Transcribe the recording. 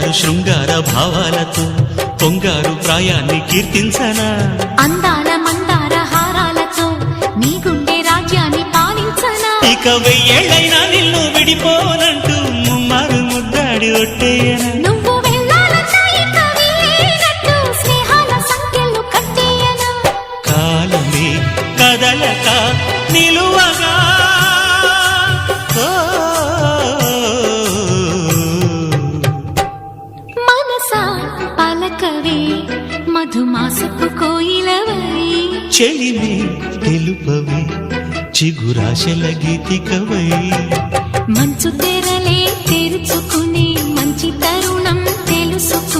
అల్లరు శృంగార భావాలతో పొంగారు ప్రాయాన్ని కీర్తించనా అందాల మందార హారాలతో నీ గుండె రాజ్యాన్ని పాలించనా ఇక వెయ్యేళ్ళైనా నిన్ను విడిపోనంటూ ముమ్మారు ముద్దాడి ఒట్టేయనా నువ్వు వెళ్ళాలన్నా ఇక వీలేనట్టు స్నేహాల సంఖ్యలు కట్టేయనా కాలమే కదలక నిలువగా మనసా పలకవే మధుమాసపు కోయిలవై చెలిమి తెలుపవే చిగురాశల గీతికవై మంచు తెరలే తెరుచుకునే మంచి తరుణం తెలుసుకో